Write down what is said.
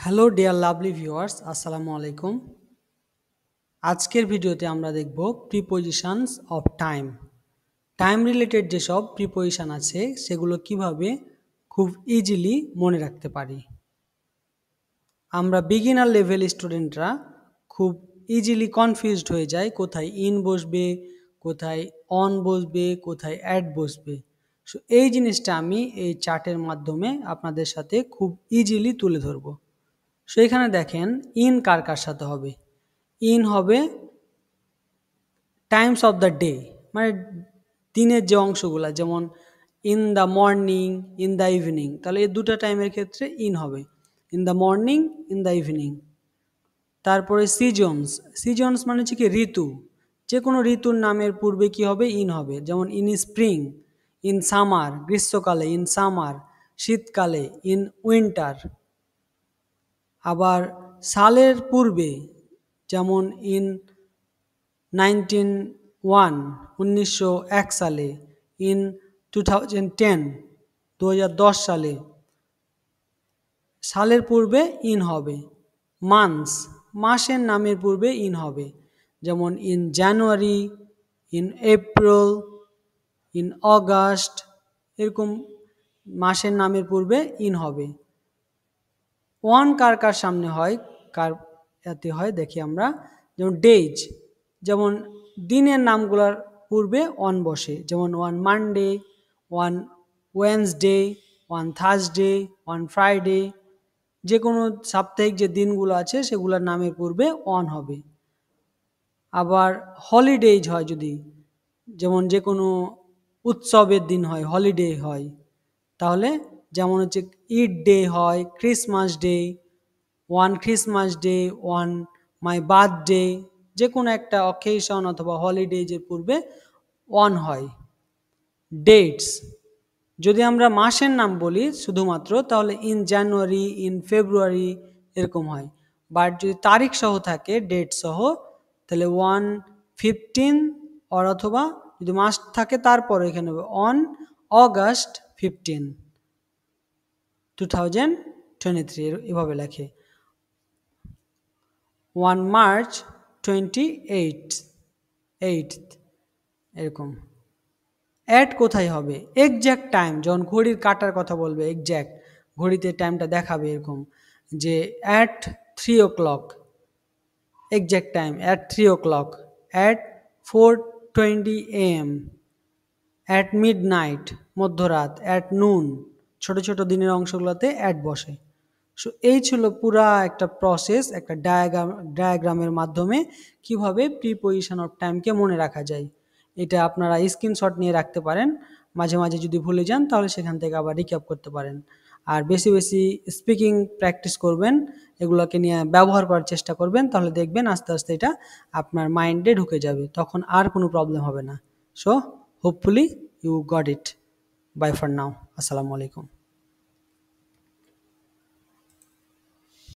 Hello dear lovely viewers, আসসালামু আলাইকুম। আজকের ভিডিওতে আমরা দেখব prepositions of time. Time related যেসব প্রিপোজিশন আছে সেগুলো কিভাবে খুব ইজিলি মনে রাখতে পারি। আমরা বিগিনার লেভেল স্টুডেন্টরা খুব ইজিলি কনফিউজড হয়ে যায় কোথায় ইন বসবে, কোথায় অন বসবে, কোথায় অ্যাট বসবে। সো এই জিনিসটা আমি এই চার্টের মাধ্যমে আপনাদের সাথে খুব ইজিলি তুলে ধরব। সো এখানে দেখেন ইন কার কার সাথে হবে। ইন হবে টাইমস অফ দ্য ডে, মানে দিনের যে অংশগুলো, যেমন in the morning, in the evening, তাহলে এই দুটো টাইমের ক্ষেত্রে ইন হবে, in the morning, in the evening. তারপরে সিজনস, সিজনস মানে হচ্ছে কি ঋতু, যে কোনো ঋতুর নামের পূর্বে কি হবে, ইন হবে। যেমন ইন স্প্রিং, ইন সামার গ্রীষ্মকালে, ইন সামার শীতকালে, ইন উইন্টার। আবার সালের পূর্বে, যেমন ইন 1901 সালে, ইন 2010 সালে, সালের পূর্বে ইন হবে। মান্থস, মাসের নামের পূর্বে ইন হবে, যেমন in January, in April, in August, এরকম মাসের নামের পূর্বে ইন হবে। ওয়ান কার কার সামনে হয়, কার এতে হয় দেখি আমরা, যেমন ডেজ, যেমন দিনের নামগুলোর পূর্বে অন বসে, যেমন one Monday, one Wednesday, one Thursday, one Friday, যে কোনো সাপ্তাহিক যে দিনগুলো আছে সেগুলোর নামের পূর্বে অন হবে। আবার হলিডেজ হয় যদি, যেমন যে কোনো উৎসবের দিন হয়, হলিডে হয়, তাহলে যেমন হচ্ছে ঈদ ডে হয়, Christmas day, one Christmas day, one my birthday, যে কোনো একটা অকেশন অথবা হলিডেজের পূর্বে ওয়ান হয়। ডেটস, যদি আমরা মাসের নাম বলি শুধুমাত্র, তাহলে ইন জানুয়ারি, ইন ফেব্রুয়ারি, এরকম হয়। বাট যদি তারিখ সহ থাকে, ডেট সহ, তাহলে 1/15, অথবা যদি মাস থাকে তারপরে এখানে হবে অন অগাস্ট 15, 2023, এভাবে লেখে। 1 মার্চ 28, এরকম। অ্যাট কোথায় হবে, এক্স্যাক্ট টাইম, যখন ঘড়ির কাটার কথা বলবে, এক্স্যাক্ট ঘড়িতে টাইমটা দেখাবে, এরকম যে at 3 o'clock, exact time at 3 o'clock, at 4:20 AM, at midnight মধ্যরাত, অ্যাট নুন, ছোট ছোট দিনের অংশগুলোতে অ্যাট বসে। সো এই ছিল পুরা একটা প্রসেস, একটা ডায়াগ্রামের মাধ্যমে কিভাবে প্রিপোজিশন অফ টাইমকে মনে রাখা যায়। এটা আপনারা স্ক্রিনশট নিয়ে রাখতে পারেন, মাঝে মাঝে যদি ভুলে যান তাহলে সেখান থেকে আবার রিক্যাপ করতে পারেন। আর বেশি বেশি স্পিকিং প্র্যাকটিস করবেন, এগুলোকে নিয়ে ব্যবহার করার চেষ্টা করবেন, তাহলে দেখবেন আস্তে আস্তে এটা আপনার মাইন্ডে ঢুকে যাবে, তখন আর কোনো প্রবলেম হবে না। So hopefully you got it. Bye for now, আসসালামু আলাইকুম।